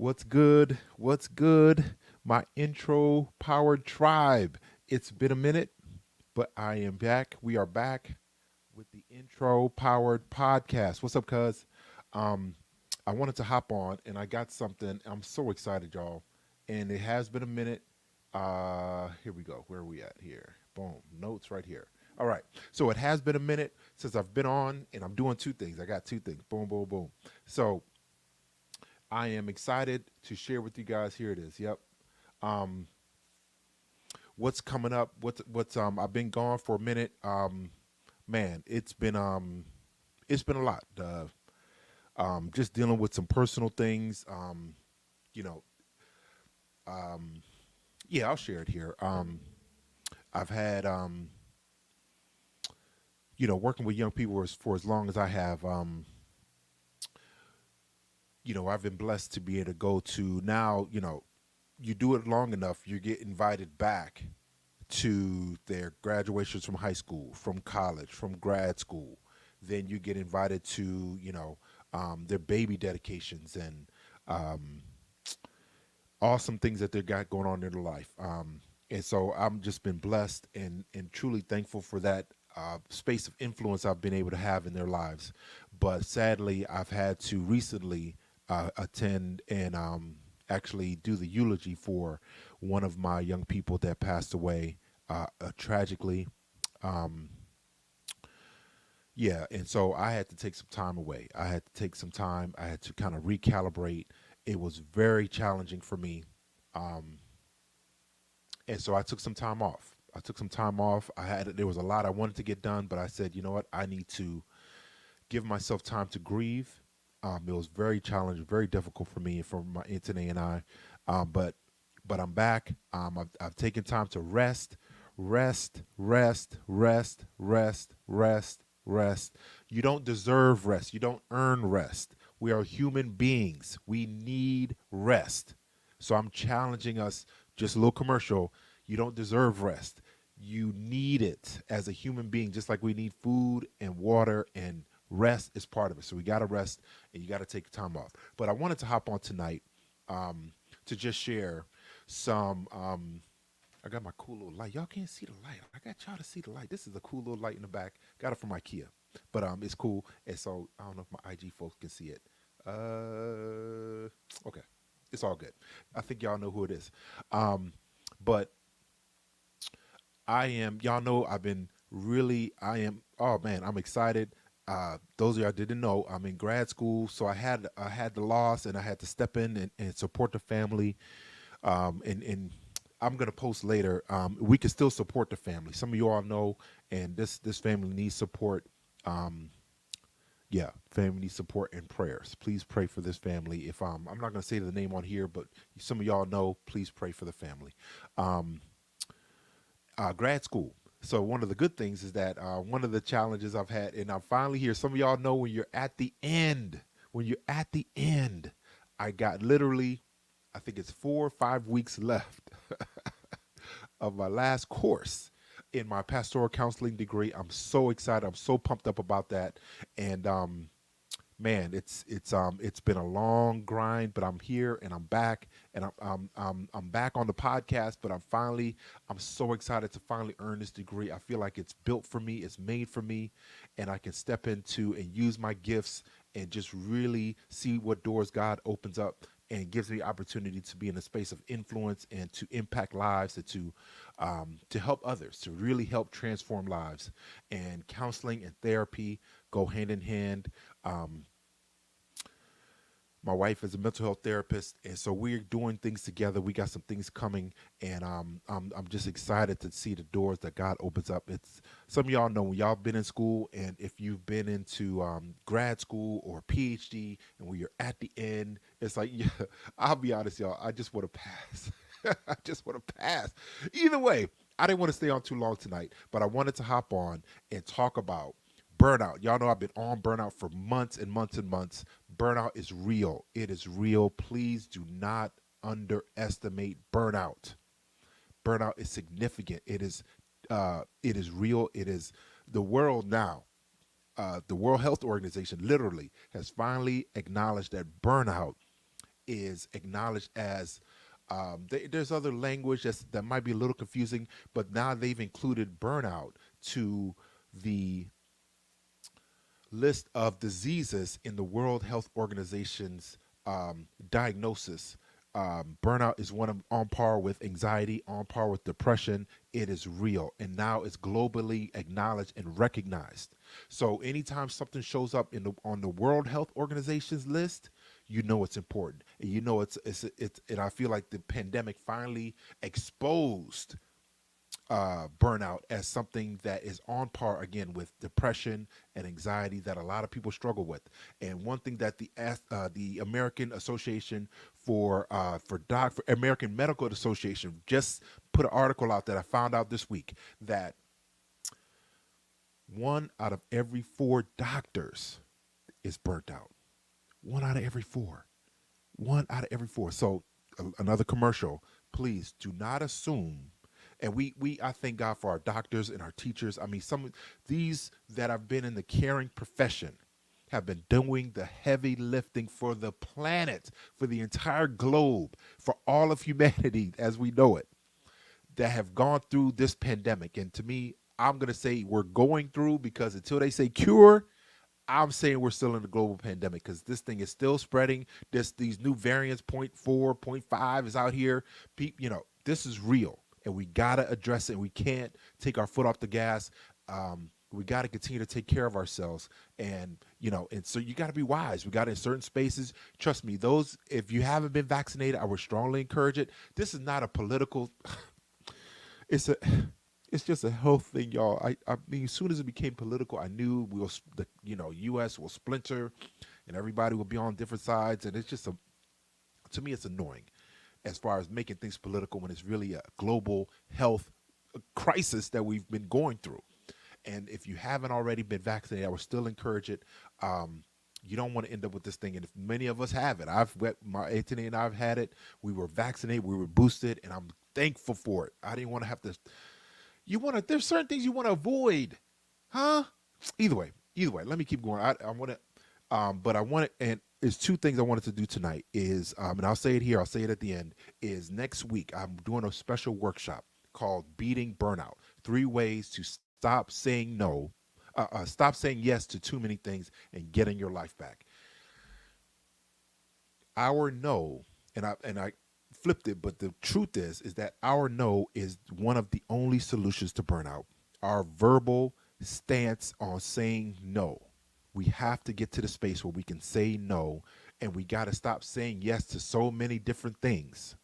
What's good? What's good? My intro powered tribe. It's been a minute, but I am back. We are back with the intro powered podcast. What's up, cuz? Um, I wanted to hop on and I got something. I'm so excited, y'all. And it has been a minute. Here we go. Where are we at here? Boom. Notes right here. All right. So it has been a minute since I've been on, and I'm doing two things. I got two things. Boom, boom, boom. So I am excited to share with you guys. Here it is. Yep. Um, what's coming up? What's I've been gone for a minute. Man, it's been a lot. Just dealing with some personal things. You know, um, yeah, I'll share it here. I've had working with young people for as long as I have. I've been blessed to be able to go to now. You do it long enough, you get invited back to their graduations from high school, from college, from grad school. Then you get invited to, their baby dedications and um, awesome things that they got going on in their life. And so I'm just been blessed and truly thankful for that space of influence I've been able to have in their lives. But sadly, I've had to recently attend and actually do the eulogy for one of my young people that passed away tragically. Um, yeah, and so I had to take some time away. I had to take some time. I had to kind of recalibrate. It was very challenging for me. Um, and so I took some time off. I took some time off. There was a lot I wanted to get done, but I said, you know what? I need to give myself time to grieve. It was very challenging, very difficult for me and for my Anthony and I. But I'm back. I've taken time to rest. You don't deserve rest. You don't earn rest. We are human beings. We need rest. So I'm challenging us. Just a little commercial. You don't deserve rest. You need it as a human being, just like we need food and water, and rest is part of it. So we got to rest and you got to take time off. But I wanted to hop on tonight to just share some. I got my cool little light. Y'all can't see the light. I got y'all to see the light. This is a cool little light in the back. Got it from IKEA, but it's cool. And so I don't know if my IG folks can see it. Okay, it's all good. I think y'all know who it is. But I am. Y'all know I've been really. I am. Oh man, I'm excited. Those of y'all didn't know, I'm in grad school, so I had the loss, and I had to step in and support the family. And I'm gonna post later. We can still support the family. Some of you all know, and this family needs support. Um, yeah, family needs support and prayers. Please pray for this family. If I'm not gonna say the name on here, but some of y'all know. Please pray for the family. Um, Grad school. So one of the good things is that one of the challenges I've had, and I'm finally here. Some of y'all know when you're at the end. When you're at the end, I got literally, I think it's 4 or 5 weeks left of my last course in my pastoral counseling degree. I'm so excited. I'm so pumped up about that, and man, it's been a long grind, but I'm here and I'm back, and I'm back on the podcast. But I'm so excited to finally earn this degree. I feel like it's built for me, it's made for me, and I can step into and use my gifts and just really see what doors God opens up and gives me opportunity to be in a space of influence and to impact lives and to help others, to really help transform lives. And counseling and therapy go hand in hand. Um, my wife is a mental health therapist, and so we're doing things together. We got some things coming, and I'm just excited to see the doors that God opens up. It's some of y'all know when y'all been in school, and if you've been into grad school or PhD, and when you're at the end, it's like, yeah, I'll be honest, y'all, I just want to pass. I just want to pass. Either way, I didn't want to stay on too long tonight, but I wanted to hop on and talk about burnout. Y'all know I've been on burnout for months and months and months. Burnout is real. It is real. Please do not underestimate burnout. Burnout is significant. It is real. It is the world now. The World Health Organization literally has finally acknowledged that burnout is acknowledged as there's other language that might be a little confusing, but now they've included burnout to the list of diseases in the World Health Organization's diagnosis. Burnout is one of on par with anxiety, on par with depression. It is real, and now it's globally acknowledged and recognized. So anytime something shows up on the World Health Organization's list, you know it's important, and you know it's. And I feel like the pandemic finally exposed burnout as something that is on par again with depression and anxiety that a lot of people struggle with. And one thing that the American Association for American Medical Association just put an article out that I found out this week that one out of every four doctors is burnt out. One out of every four. One out of every four. So another commercial. Please do not assume. And we I thank God for our doctors and our teachers. I mean, some of these that have been in the caring profession have been doing the heavy lifting for the planet, for the entire globe, for all of humanity as we know it, that have gone through this pandemic. And to me, I'm going to say we're going through, because until they say cure, I'm saying we're still in the global pandemic, because this thing is still spreading. These new variants, point 0.4, point 0.5 is out here. This is real, and we got to address it. We can't take our foot off the gas. We got to continue to take care of ourselves. And so you got to be wise. We got to, in certain spaces, trust me, if you haven't been vaccinated, I would strongly encourage it. This is not a political, it's just a health thing, y'all. I mean, as soon as it became political, I knew U.S. will splinter, and everybody will be on different sides, and it's just to me, it's annoying, as far as making things political when it's really a global health crisis that we've been going through. And if you haven't already been vaccinated, I would still encourage it. You don't want to end up with this thing. And if many of us have it, Anthony and I've had it. We were vaccinated, we were boosted, and I'm thankful for it. I didn't want to have to. There's certain things you want to avoid, huh? Either way, let me keep going. I want to, but I want to, and there's two things I wanted to do tonight is, and I'll say it here, I'll say it at the end, is next week I'm doing a special workshop called Beating Burnout, 3 ways to stop saying yes to too many things and getting your life back. Our no, and I flipped it, but the truth is that our no is one of the only solutions to burnout. Our verbal stance on saying no. We have to get to the space where we can say no, and we got to stop saying yes to so many different things,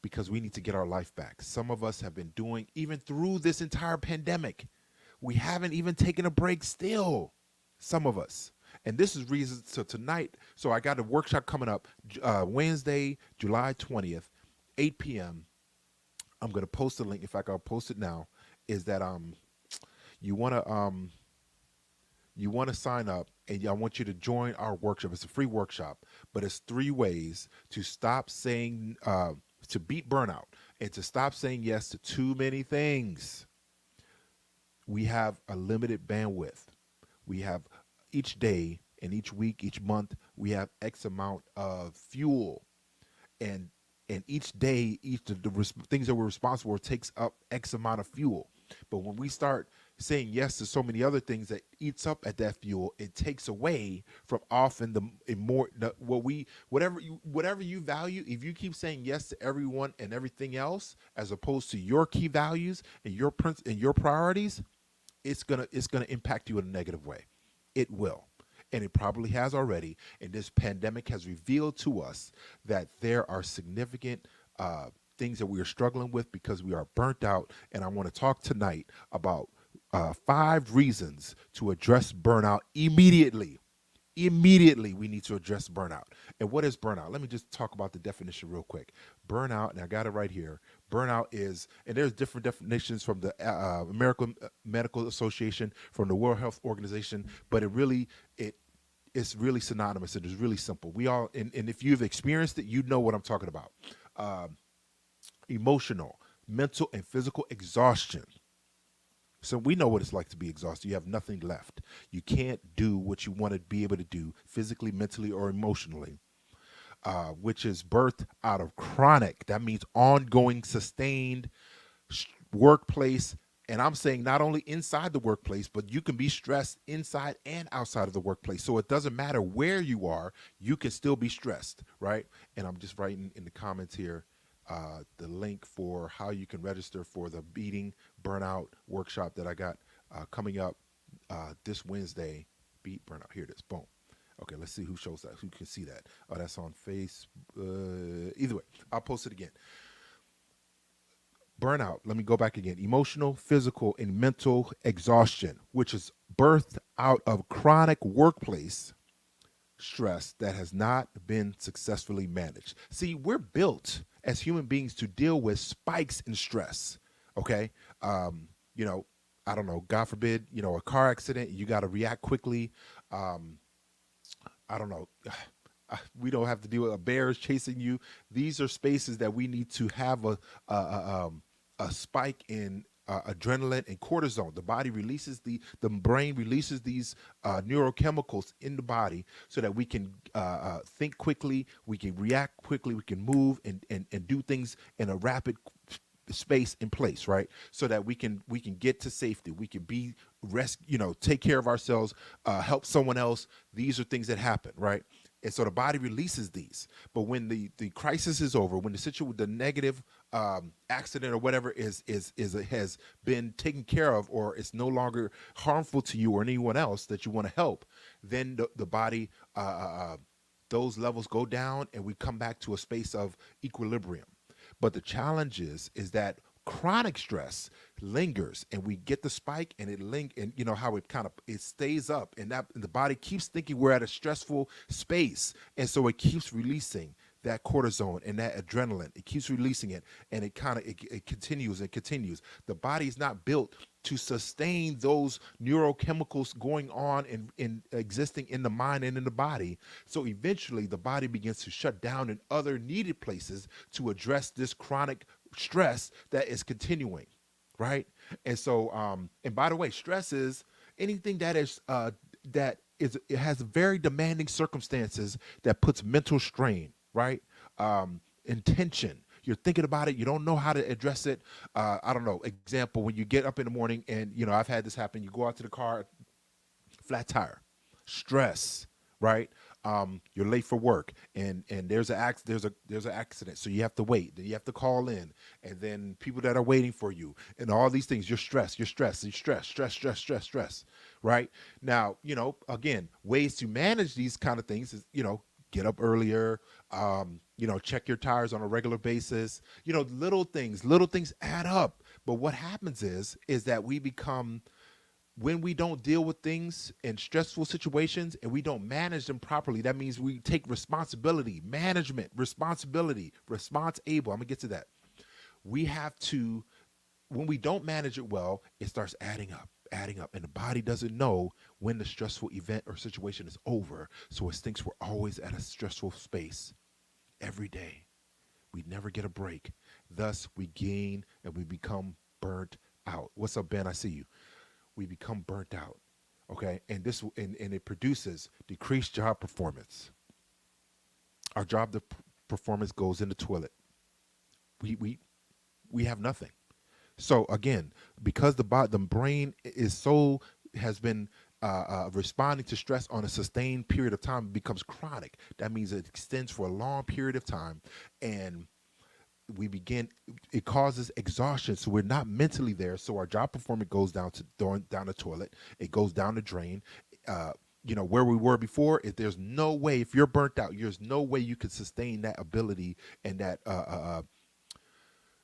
because we need to get our life back. Some of us have been doing, even through this entire pandemic, we haven't even taken a break still. Some of us. And this is reason. So tonight, I got a workshop coming up Wednesday, July 20th, 8 p.m. I'm going to post the link. In fact, I'll post it now. Is that you want to sign up, and I want you to join our workshop. It's a free workshop, but it's 3 ways to stop saying to beat burnout and to stop saying yes to too many things. We have a limited bandwidth. We have each day and each week, each month, we have X amount of fuel, and each day, the things that we're responsible for takes up X amount of fuel. But when we start saying yes to so many other things that eats up at that fuel, it takes away from often whatever you value. If you keep saying yes to everyone and everything else, as opposed to your key values and your priorities, it's gonna impact you in a negative way. It will, and it probably has already. And this pandemic has revealed to us that there are significant things that we are struggling with because we are burnt out. And I want to talk tonight about 5 reasons to address burnout immediately. Immediately, we need to address burnout. And what is burnout? Let me just talk about the definition real quick. Burnout, and I got it right here. Burnout is, and there's different definitions from the American Medical Association, from the World Health Organization, but it's really synonymous. It is really simple. We all, and if you've experienced it, you know what I'm talking about. Emotional, mental, and physical exhaustion. So we know what it's like to be exhausted. You have nothing left. You can't do what you want to be able to do physically, mentally, or emotionally. which is birthed out of chronic. That means ongoing, sustained workplace. And I'm saying not only inside the workplace, but you can be stressed inside and outside of the workplace. So it doesn't matter where you are, you can still be stressed, right? And I'm just writing in the comments here the link for how you can register for the beating burnout workshop that I got coming up this Wednesday. Beat burnout. Here it is. Boom. Okay, let's see who shows that. Who can see that? Oh, that's on Facebook. Either way, I'll post it again. Burnout, let me go back again. Emotional, physical, and mental exhaustion, which is birthed out of chronic workplace stress that has not been successfully managed. See, we're built as human beings to deal with spikes in stress. Okay. You know, I don't know, God forbid, a car accident, you got to react quickly. Um, I don't know. We don't have to deal with a bear is chasing you. These are spaces that we need to have a spike in adrenaline and cortisol. The body releases the brain releases these neurochemicals in the body so that we can think quickly, we can react quickly, we can move and do things in a rapid space in place, right? So that we can get to safety, we can be take care of ourselves, help someone else. These are things that happen, right? And so the body releases these. But when the crisis is over, when the negative accident or whatever has been taken care of, or it's no longer harmful to you or anyone else that you want to help, then the body those levels go down and we come back to a space of equilibrium. But the challenge is that chronic stress lingers and we get the spike and and how it stays up, and the body keeps thinking we're at a stressful space, and so it keeps releasing that cortisone and that adrenaline. It keeps releasing it, and it continues and continues. The body is not built to sustain those neurochemicals going on and existing in the mind and in the body. So eventually the body begins to shut down in other needed places to address this chronic stress that is continuing, right? And so and by the way, stress is anything it has very demanding circumstances that puts mental strain, right? Intention. You're thinking about it. You don't know how to address it. I don't know. Example, when you get up in the morning and, I've had this happen. You go out to the car, flat tire, stress, right? You're late for work and there's an accident. So you have to wait. Then you have to call in, and then people that are waiting for you and all these things, you're stressed, stress, right? Now, again, ways to manage these kind of things is, get up earlier, check your tires on a regular basis. Little things add up. But what happens is that when we don't deal with things in stressful situations and we don't manage them properly, that means we take responsibility, management, response able. I'm gonna get to that. We have to, when we don't manage it well, it starts adding up, and the body doesn't know when the stressful event or situation is over. So it thinks we're always at a stressful space every day. We never get a break. Thus, we gain and we become burnt out. What's up, Ben? I see you. We become burnt out. Okay, and it produces decreased job performance. Our performance goes in the toilet. We have nothing. So again, because the brain has been responding to stress on a sustained period of time, it becomes chronic. That means it extends for a long period of time, and it causes exhaustion. So we're not mentally there. So our job performance goes down the toilet. It goes down the drain. Where we were before, if there's no way, if you're burnt out, there's no way you can sustain that ability and that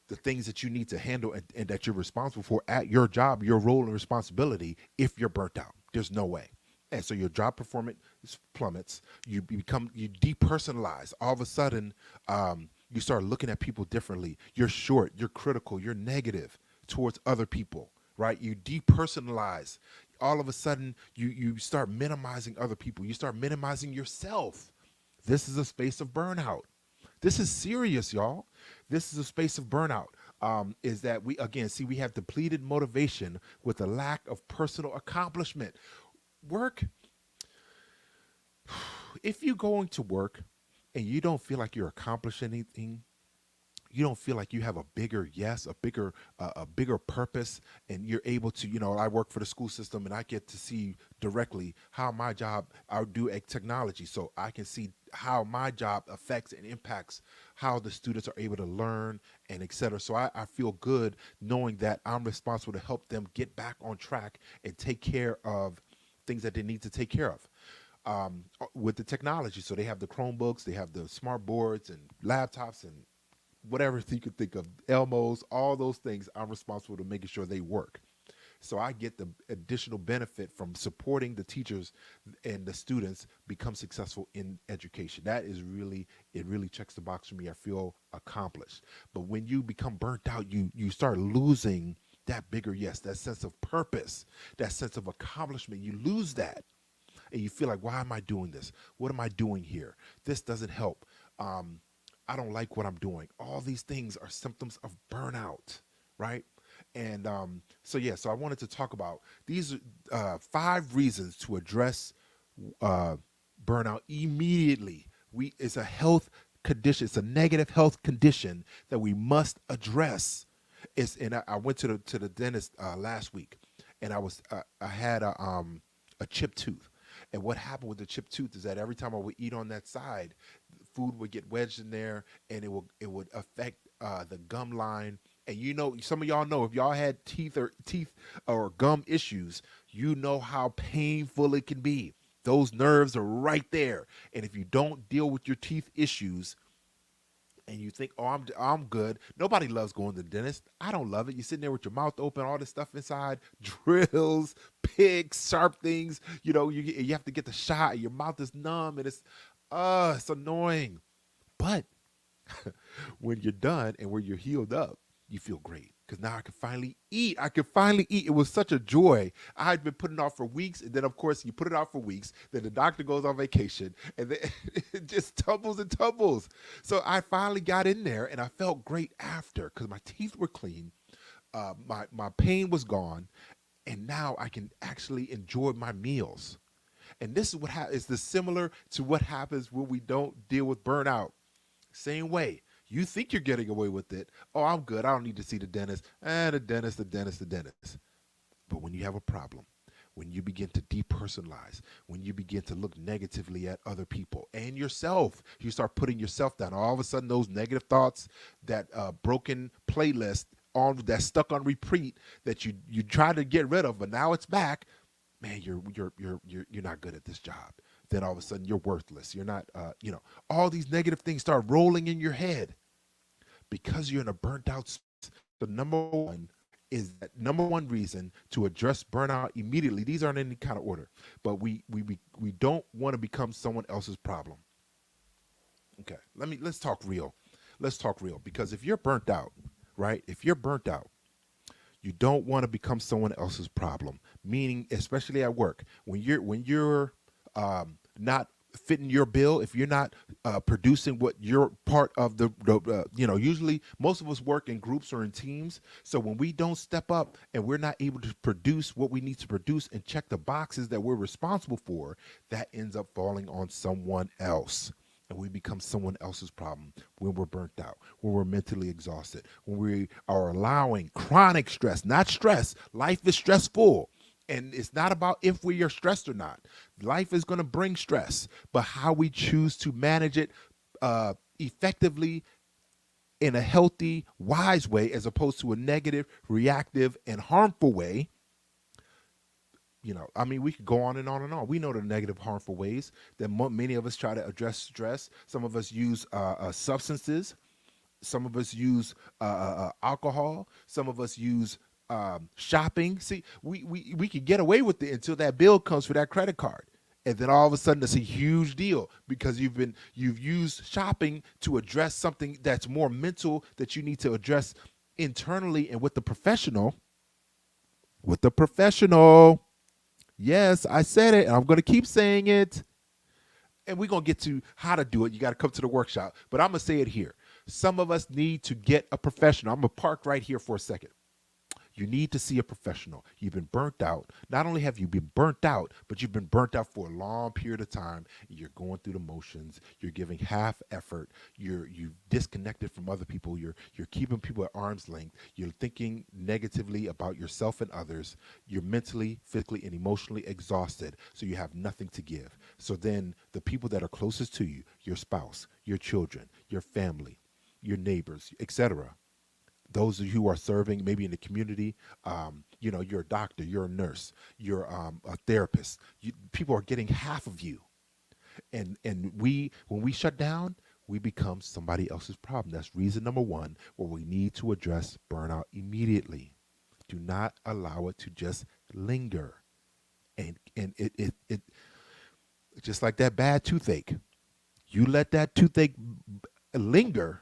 the things that you need to handle and that you're responsible for at your job, your role and responsibility, if you're burnt out. There's no way. And so your job performance plummets. You depersonalize. All of a sudden, you start looking at people differently. You're short, you're critical, you're negative towards other people, right? You depersonalize. All of a sudden, you start minimizing other people. You start minimizing yourself. This is a space of burnout. This is serious, y'all. This is a space of burnout. Is that we have depleted motivation with a lack of personal accomplishment. Work. If you're going to work and you don't feel like you're accomplishing anything, you don't feel like you have a bigger yes, a bigger purpose, and you're able to, I work for the school system, and I get to see directly how my job, I do technology, so I can see how my job affects and impacts how the students are able to learn, and et cetera. So I feel good knowing that I'm responsible to help them get back on track and take care of things that they need to take care of, with the technology. So they have the Chromebooks, they have the smart boards and laptops and whatever you could think of, Elmos, all those things. I'm responsible to making sure they work. So I get the additional benefit from supporting the teachers and the students become successful in education. That is really, it really checks the box for me. I feel accomplished. But when you become burnt out, you start losing that bigger yes, that sense of purpose, that sense of accomplishment. You lose that, and you feel like, why am I doing this? What am I doing here? This doesn't help. I don't like what I'm doing. All these things are symptoms of burnout, right? And so I wanted to talk about these 5 reasons to address uh, burnout immediately. It's a health condition. It's a negative health condition that we must address. I went to the dentist last week, and I had a chipped tooth. And what happened with the chipped tooth is that every time I would eat on that side, food would get wedged in there, and it would affect the gum line. And some of y'all know, if y'all had teeth or gum issues, you know how painful it can be. Those nerves are right there, and if you don't deal with your teeth issues, and you think, oh, I'm good. Nobody loves going to the dentist. I don't love it. You're sitting there with your mouth open, all this stuff inside, drills, picks, sharp things. You have to get the shot. Your mouth is numb, and it's annoying. But when you're done and when you're healed up, you feel great because now I can finally eat. It was such a joy. I had been putting it off for weeks, and then of course you put it off for weeks. Then the doctor goes on vacation, and then it just tumbles and tumbles. So I finally got in there, and I felt great after because my teeth were clean, my pain was gone, and now I can actually enjoy my meals. And this is what is the similar to what happens when we don't deal with burnout. Same way. You think you're getting away with it. Oh, I'm good. I don't need to see the dentist. The dentist. But when you have a problem, when you begin to depersonalize, when you begin to look negatively at other people and yourself, you start putting yourself down. All of a sudden, those negative thoughts, that broken playlist that's stuck on repeat that you try to get rid of, but now it's back. Man, you're not good at this job. Then all of a sudden you're worthless. You're not, all these negative things start rolling in your head because you're in a burnt out. The number one reason to address burnout immediately. These aren't in any kind of order, but we don't want to become someone else's problem. Okay, let's talk real. Let's talk real, because if you're burnt out, right? If you're burnt out, you don't want to become someone else's problem. Meaning, especially at work, when you're not fitting your bill, if you're not producing what you're part of usually most of us work in groups or in teams. So when we don't step up and we're not able to produce what we need to produce and check the boxes that we're responsible for, that ends up falling on someone else. And we become someone else's problem when we're burnt out, when we're mentally exhausted, when we are allowing chronic stress, not stress. Life is stressful. And it's not about if we are stressed or not. Life is going to bring stress, but how we choose to manage it effectively in a healthy, wise way, as opposed to a negative, reactive, and harmful way. We could go on and on and on. We know the negative, harmful ways that many of us try to address stress. Some of us use substances. Some of us use alcohol. Some of us use shopping. See, we can get away with it until that bill comes for that credit card. And then all of a sudden it's a huge deal because you've used shopping to address something that's more mental, that you need to address internally and with the professional. With the professional. Yes, I said it, and I'm going to keep saying it. And we're going to get to how to do it. You got to come to the workshop. But I'm going to say it here. Some of us need to get a professional. I'm going to park right here for a second. You need to see a professional. You've been burnt out. Not only have you been burnt out, but you've been burnt out for a long period of time. You're going through the motions. You're giving half effort. You've disconnected from other people. You're keeping people at arm's length. You're thinking negatively about yourself and others. You're mentally, physically, and emotionally exhausted. So you have nothing to give. So then the people that are closest to you, your spouse, your children, your family, your neighbors, etc., those of you who are serving maybe in the community, you're a doctor, you're a nurse, you're a therapist. People are getting half of you, and when we shut down, we become somebody else's problem. That's reason number one where we need to address burnout immediately. Do not allow it to just linger, and it just like that bad toothache. You let that toothache linger,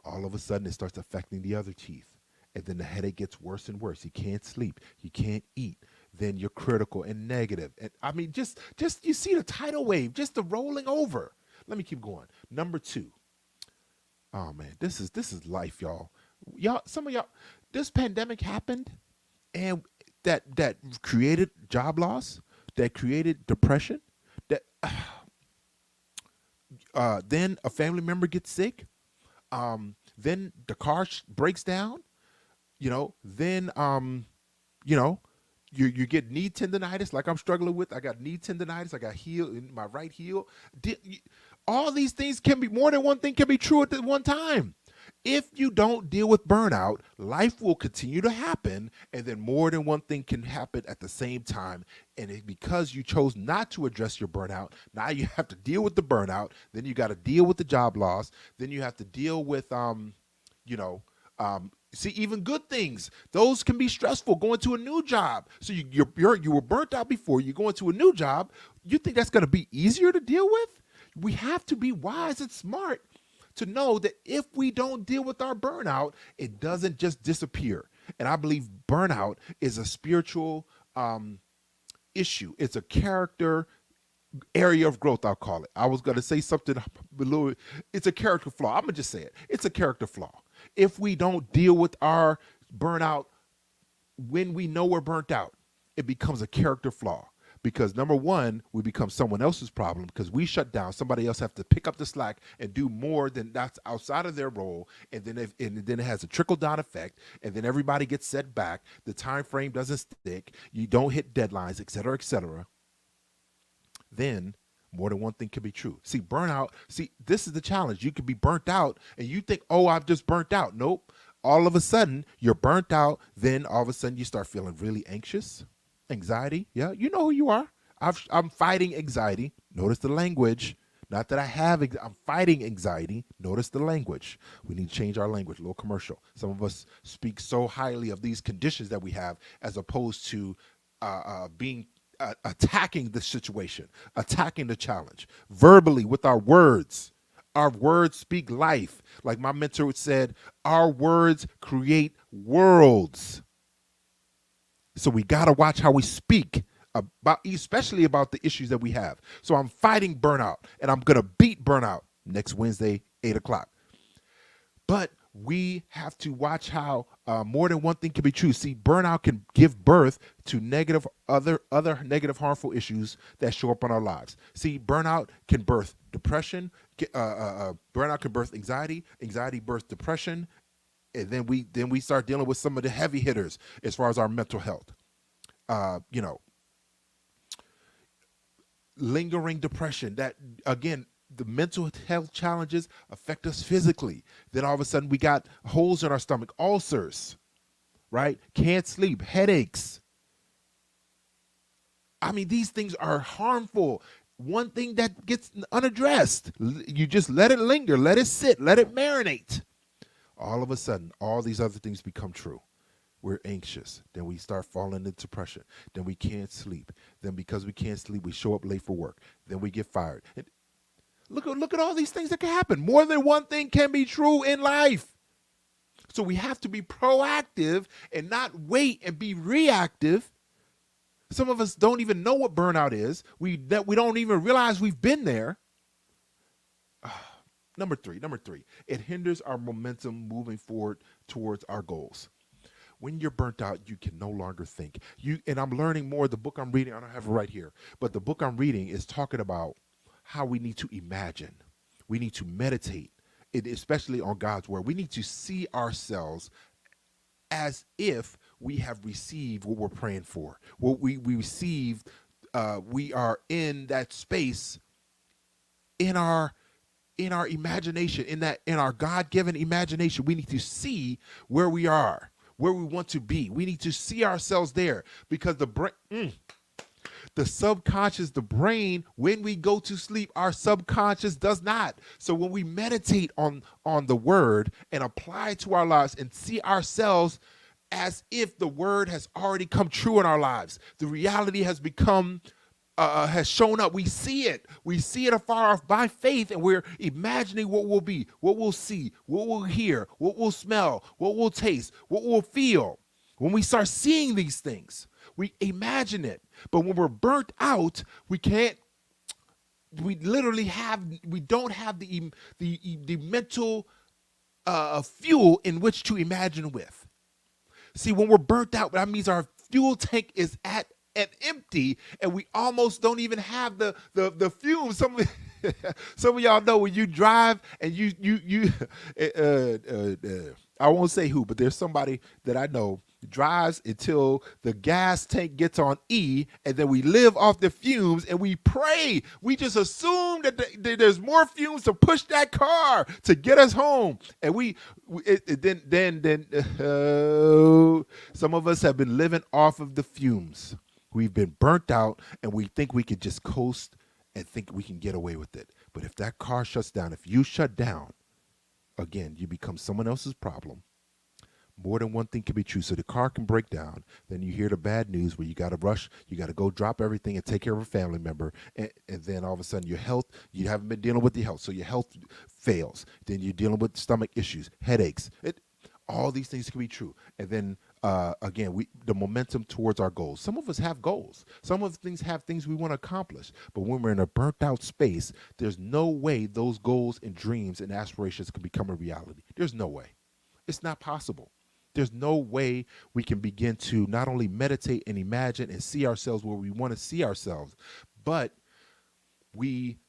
all of a sudden it starts affecting the other teeth. And then the headache gets worse and worse. You can't sleep. You can't eat. Then you're critical and negative. And I mean, just you see the tidal wave, just the rolling over. Let me keep going. Number two. Oh man, this is life, y'all. Some of y'all, this pandemic happened, and that created job loss, that created depression, that then a family member gets sick, then the car breaks down, then you get knee tendonitis like I'm struggling with. I got knee tendonitis. I got heel in my right heel. All these things can be, more than one thing can be true at the one time. If you don't deal with burnout, life will continue to happen, and then more than one thing can happen at the same time. And because you chose not to address your burnout, now you have to deal with the burnout. Then you got to deal with the job loss. Then you have to deal with, see, even good things, those can be stressful. Going to a new job, so you were burnt out before. You go into a new job. You think that's going to be easier to deal with? We have to be wise and smart to know that if we don't deal with our burnout, it doesn't just disappear. And I believe burnout is a spiritual issue. It's a character area of growth, I'll call it. I was going to say something below. It's a character flaw. I'm going to just say it. It's a character flaw. If we don't deal with our burnout when we know we're burnt out, it becomes a character flaw. Because number one, we become someone else's problem because we shut down. Somebody else have to pick up the slack and do more than that's outside of their role, and then it has a trickle down effect, and then everybody gets set back. The time frame doesn't stick. You don't hit deadlines, et cetera, et cetera. Then more than one thing can be true. See, burnout. See, this is the challenge. You could be burnt out, and you think, "Oh, I've just burnt out." Nope. All of a sudden, you're burnt out. Then all of a sudden, you start feeling really anxious. Anxiety, yeah, you know who you are. I'm fighting anxiety. Notice the language. Not that I have, I'm fighting anxiety. Notice the language. We need to change our language. A little commercial. Some of us speak so highly of these conditions that we have as opposed to being attacking the situation, attacking the challenge verbally with our words. Our words speak life. Like my mentor said, our words create worlds. So we got to watch how we speak about, especially about the issues that we have. So I'm fighting burnout, and I'm going to beat burnout next Wednesday, 8:00. But we have to watch how more than one thing can be true. See, burnout can give birth to other negative, harmful issues that show up in our lives. See, burnout can birth depression. Burnout can birth anxiety. Anxiety births depression. And then we start dealing with some of the heavy hitters as far as our mental health. Lingering depression. That again, the mental health challenges affect us physically. Then all of a sudden we got holes in our stomach, ulcers, right? Can't sleep, headaches. I mean, these things are harmful. One thing that gets unaddressed, you just let it linger, let it sit, let it marinate. All of a sudden, all these other things become true. We're anxious. Then we start falling into depression. Then we can't sleep. Then because we can't sleep, we show up late for work. Then we get fired. And look at all these things that can happen. More than one thing can be true in life. So we have to be proactive and not wait and be reactive. Some of us don't even know what burnout is. We don't even realize we've been there. Number three, it hinders our momentum moving forward towards our goals. When you're burnt out, you can no longer think. And I'm learning more. The book I'm reading, I don't have it right here, but the book I'm reading is talking about how we need to imagine. We need to meditate, especially on God's word. We need to see ourselves as if we have received what we're praying for. What we received, we are in that space in our imagination, in our God-given imagination. We need to see where we are, where we want to be. We need to see ourselves there, because the brain, the subconscious, the brain, when we go to sleep, our subconscious does not. So when we meditate on the word and apply it to our lives and see ourselves as if the word has already come true in our lives, the reality has become has shown up. We see it. We see it afar off by faith, and we're imagining what we'll be, what we'll see, what we'll hear, what we'll smell, what we'll taste, what we'll feel. When we start seeing these things, we imagine it. But when we're burnt out, we can't. We literally have. We don't have the mental fuel in which to imagine with. See, when we're burnt out, that means our fuel tank is at empty, and we almost don't even have the fumes. Some of y'all know when you drive and I won't say who, but there's somebody that I know drives until the gas tank gets on E, and then we live off the fumes, and we pray. We just assume that there's more fumes to push that car to get us home, and then some of us have been living off of the fumes. We've been burnt out, and we think we could just coast and think we can get away with it. But if that car shuts down, if you shut down, again, you become someone else's problem. More than one thing can be true. So the car can break down. Then you hear the bad news where you got to rush. You got to go drop everything and take care of a family member. And then all of a sudden your health, you haven't been dealing with your health. So your health fails. Then you're dealing with stomach issues, headaches. All these things can be true. And then again, the momentum towards our goals. Some of us have goals. Some of things have things we want to accomplish. But when we're in a burnt out space, there's no way those goals and dreams and aspirations can become a reality. There's no way. It's not possible. There's no way we can begin to not only meditate and imagine and see ourselves where we want to see ourselves, but we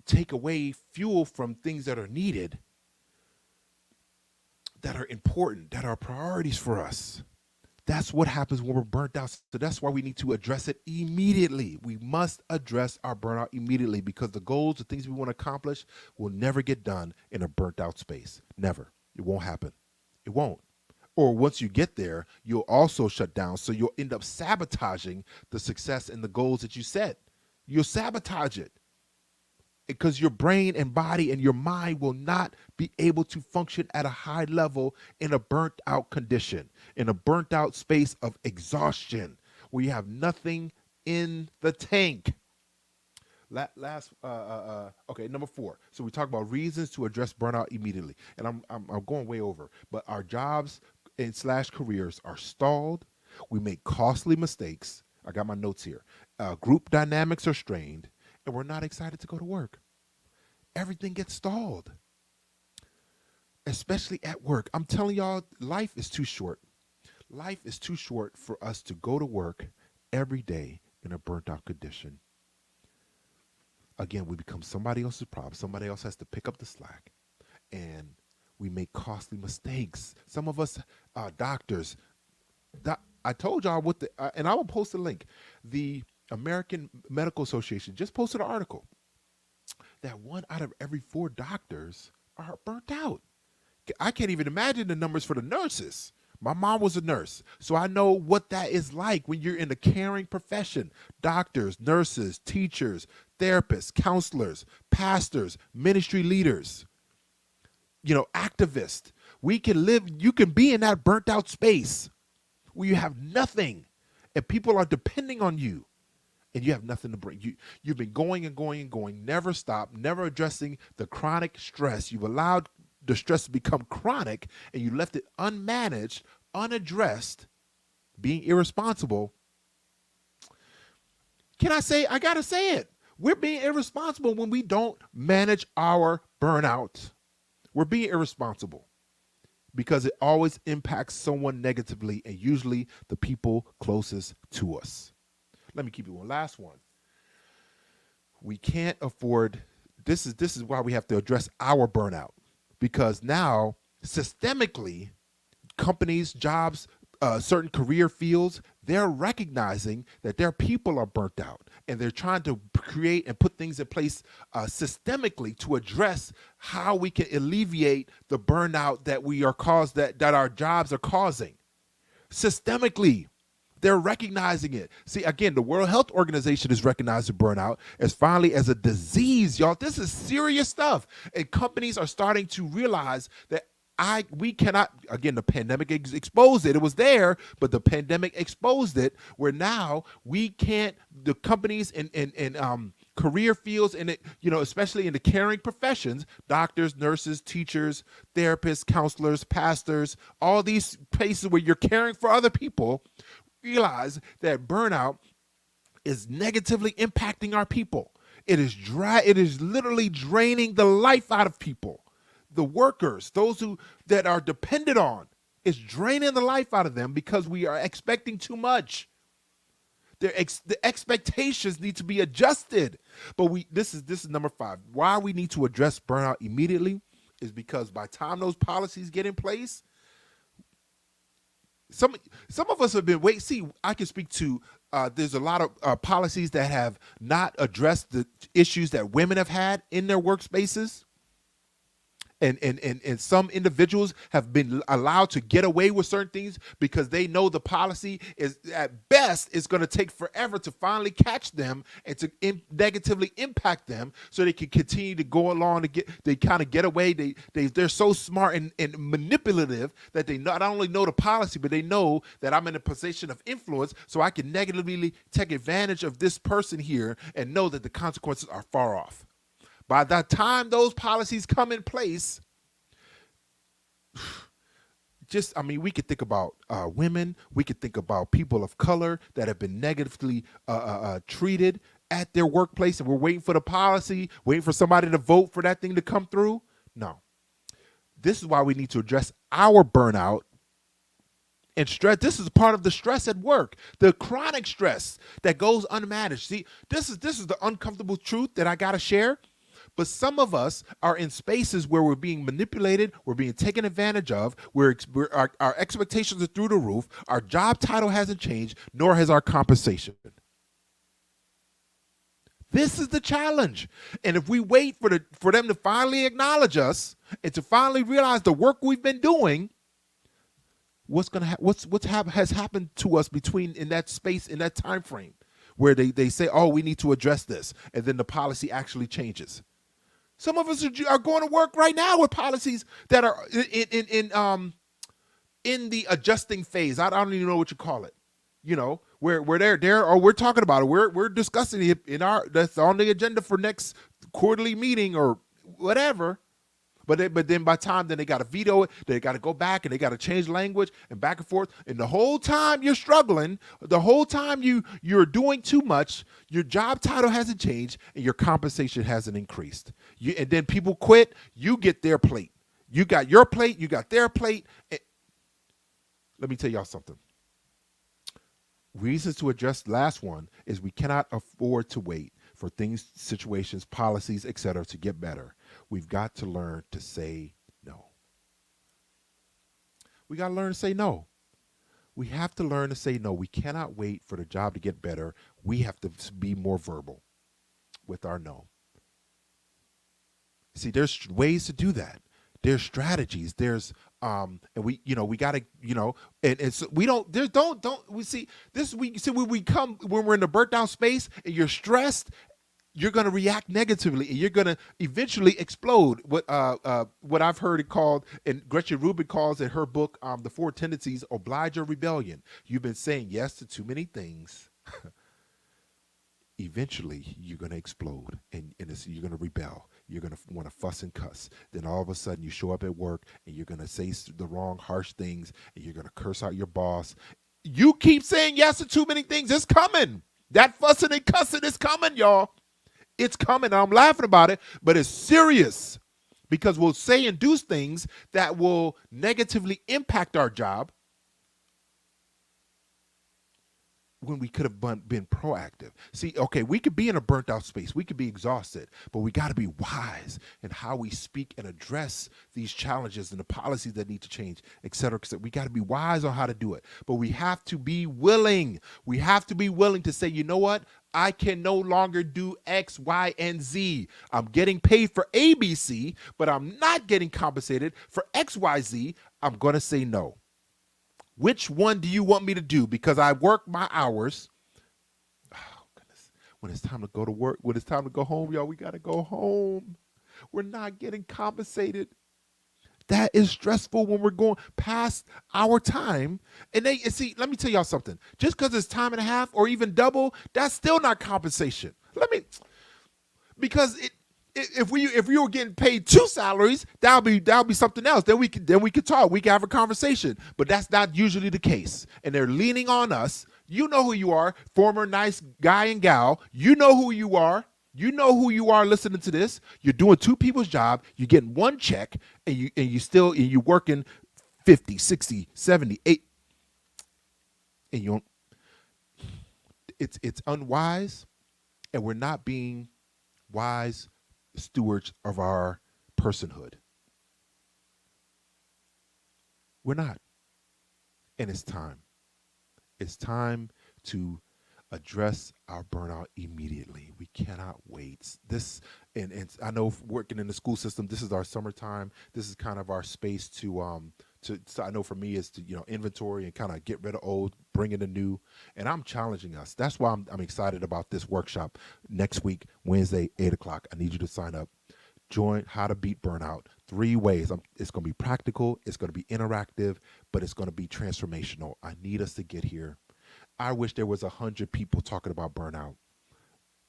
take away fuel from things that are needed, that are important, that are priorities for us. That's what happens when we're burnt out. So that's why we need to address it immediately. We must address our burnout immediately, because the goals, the things we want to accomplish will never get done in a burnt out space. Never. It won't happen. It won't. Or once you get there, you'll also shut down. So you'll end up sabotaging the success and the goals that you set. You'll sabotage it, because your brain and body and your mind will not be able to function at a high level in a burnt out condition, in a burnt out space of exhaustion, where you have nothing in the tank. Okay, number 4. So we talk about reasons to address burnout immediately, and I'm going way over. But our jobs and / careers are stalled. We make costly mistakes. I got my notes here. Group dynamics are strained, and we're not excited to go to work. Everything gets stalled, especially at work. I'm telling y'all, life is too short. Life is too short for us to go to work every day in a burnt out condition. Again, we become somebody else's problem. Somebody else has to pick up the slack, and we make costly mistakes. Some of us, doctors, I told y'all and I will post a link. The American Medical Association just posted an article that 1 out of every 4 doctors are burnt out. I can't even imagine the numbers for the nurses. My mom was a nurse, so I know what that is like when you're in a caring profession. Doctors, nurses, teachers, therapists, counselors, pastors, ministry leaders, activists. You can be in that burnt out space where you have nothing and people are depending on you, and you have nothing to bring. You've been going and going and going, never stop, never addressing the chronic stress. You've allowed the stress to become chronic, and you left it unmanaged, unaddressed, being irresponsible. I gotta say it. We're being irresponsible when we don't manage our burnout. We're being irresponsible because it always impacts someone negatively, and usually the people closest to us. Let me keep you one last one. We can't afford, this is why we have to address our burnout, because now systemically companies, jobs, certain career fields, they're recognizing that their people are burnt out, and they're trying to create and put things in place systemically to address how we can alleviate the burnout that we are caused, that our jobs are causing. Systemically, they're recognizing it. See, again, the World Health Organization is recognizing burnout as finally as a disease, y'all. This is serious stuff. And companies are starting to realize that we cannot, again, the pandemic exposed it. It was there, but the pandemic exposed it, where now we can't, the companies in career fields, and it, especially in the caring professions, doctors, nurses, teachers, therapists, counselors, pastors, all these places where you're caring for other people, realize that burnout is negatively impacting our people. It is literally draining the life out of people. The workers, those that are dependent on, is draining the life out of them because we are expecting too much. The expectations need to be adjusted. But this is number 5. Why we need to address burnout immediately is because by the time those policies get in place, some of us have been wait. See, I can speak to. There's a lot of policies that have not addressed the issues that women have had in their workspaces. And some individuals have been allowed to get away with certain things because they know the policy is, at best, is going to take forever to finally catch them and to negatively impact them, so they can continue to go along to they kind of get away. They're so smart and manipulative that they not only know the policy, but they know that I'm in a position of influence, so I can negatively take advantage of this person here and know that the consequences are far off. By the time those policies come in place, we could think about women. We could think about people of color that have been negatively treated at their workplace, and we're waiting for the policy, waiting for somebody to vote for that thing to come through. No. This is why we need to address our burnout and stress. This is part of the stress at work, the chronic stress that goes unmanaged. See, this is the uncomfortable truth that I got to share. But some of us are in spaces where we're being manipulated, we're being taken advantage of, our expectations are through the roof, our job title hasn't changed, nor has our compensation. This is the challenge. And if we wait for them to finally acknowledge us and to finally realize the work we've been doing, has happened to us in that space, in that time frame, where they say, oh, we need to address this, and then the policy actually changes. Some of us are going to work right now with policies that are in the adjusting phase. I don't even know what you call it. Where they're or we're talking about it. We're discussing it that's on the agenda for next quarterly meeting or whatever. But then by the time then they got to veto it, they got to go back and they got to change language and back and forth. And the whole time you're struggling, the whole time you're doing too much, your job title hasn't changed and your compensation hasn't increased. And then people quit, you get their plate. You got your plate, you got their plate. Let me tell y'all something. Reasons to address last one is we cannot afford to wait for things, situations, policies, etc. to get better. We've got to learn to say no. We got to learn to say no. We have to learn to say no. We cannot wait for the job to get better. We have to be more verbal with our no. See, there's ways to do that. There's strategies. There's and we got to and so we don't there's don't we see this when we're in the burnt down space and you're stressed, you're going to react negatively and you're going to eventually explode. What I've heard it called, and Gretchen Rubin calls in her book, The 4 Tendencies, Oblige or Rebellion. You've been saying yes to too many things. Eventually, you're going to explode and you're going to rebel. You're going to want to fuss and cuss. Then all of a sudden, you show up at work and you're going to say the wrong, harsh things, and you're going to curse out your boss. You keep saying yes to too many things. It's coming. That fussing and cussing is coming, y'all. It's coming. I'm laughing about it, but it's serious because we'll say and do things that will negatively impact our job when we could have been proactive. See, okay, we could be in a burnt out space. We could be exhausted, but we got to be wise in how we speak and address these challenges and the policies that need to change, et cetera, et cetera. We got to be wise on how to do it, but we have to be willing. We have to be willing to say, you know what? I can no longer do X, Y, and Z. I'm getting paid for ABC, but I'm not getting compensated for X, Y, Z. I'm going to say no. Which one do you want me to do? Because I work my hours. Oh, goodness. When it's time to go to work, when it's time to go home, y'all, we got to go home. We're not getting compensated. That is stressful when we're going past our time. And see, let me tell y'all something. Just because it's time and a half or even double, that's still not compensation. Because if we were getting paid 2 salaries, that'll be something else. Then we could talk. We can have a conversation. But that's not usually the case. And they're leaning on us. You know who you are, former nice guy and gal. You know who you are. You know who you are listening to this. You're doing 2 people's job. You're getting 1 check, and you're working 50, 60, 70, 8. And you don't. It's unwise, and we're not being wise stewards of our personhood. We're not. And it's time. It's time to address our burnout immediately. We cannot wait. And I know working in the school system, this is our summertime. This is kind of our space so I know for me is to, inventory and kind of get rid of old, bring in the new. And I'm challenging us. That's why I'm excited about this workshop next week, Wednesday, 8:00. I need you to sign up. Join How to Beat Burnout. 3 ways. It's going to be practical. It's going to be interactive, but it's going to be transformational. I need us to get here. I wish there was 100 people talking about burnout.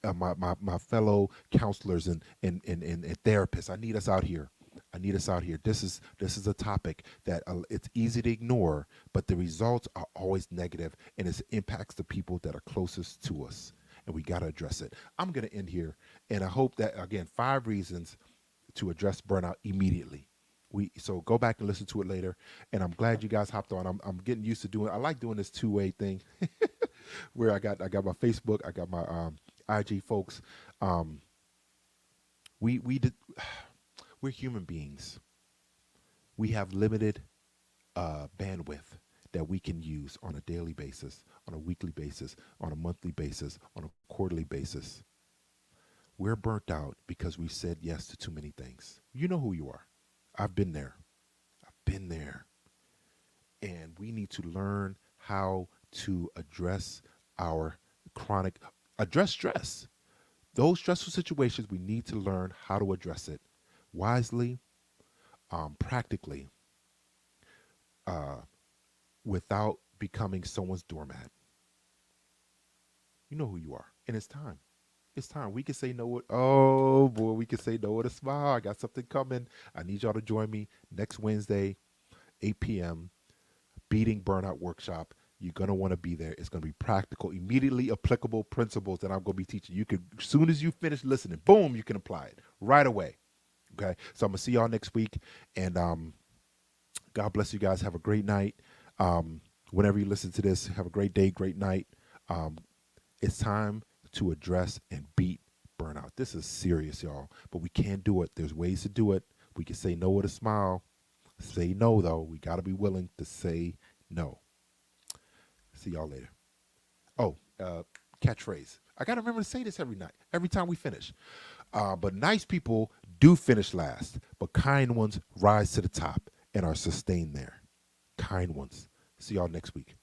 My fellow counselors and therapists. I need us out here. This is a topic that it's easy to ignore, but the results are always negative, and it impacts the people that are closest to us, and we got to address it. I'm going to end here, and I hope that, again, 5 reasons to address burnout immediately. So go back and listen to it later, and I'm glad you guys hopped on. I'm getting used to doing. I like doing this 2-way thing, where I got my Facebook, I got my IG folks. We're human beings. We have limited bandwidth that we can use on a daily basis, on a weekly basis, on a monthly basis, on a quarterly basis. We're burnt out because we said yes to too many things. You know who you are. I've been there. And we need to learn how to address address stress. Those stressful situations, we need to learn how to address it wisely, practically, without becoming someone's doormat. You know who you are. And it's time. It's time. We can say no with, oh boy, we can say no with a smile. I got something coming. I need y'all to join me next Wednesday, 8 p.m., Beating Burnout Workshop. You're going to want to be there. It's going to be practical, immediately applicable principles that I'm going to be teaching. You could, as soon as you finish listening, boom, you can apply it right away. Okay. So I'm going to see y'all next week. And God bless you guys. Have a great night. Whenever you listen to this, have a great day, great night. It's time to address and beat burnout. This is serious, y'all, but we can't do it. There's ways to do it. We can say no with a smile. Say no, though. We got to be willing to say no. See y'all later. Oh, catchphrase. I got to remember to say this every night, every time we finish. But nice people do finish last, but kind ones rise to the top and are sustained there. Kind ones. See y'all next week.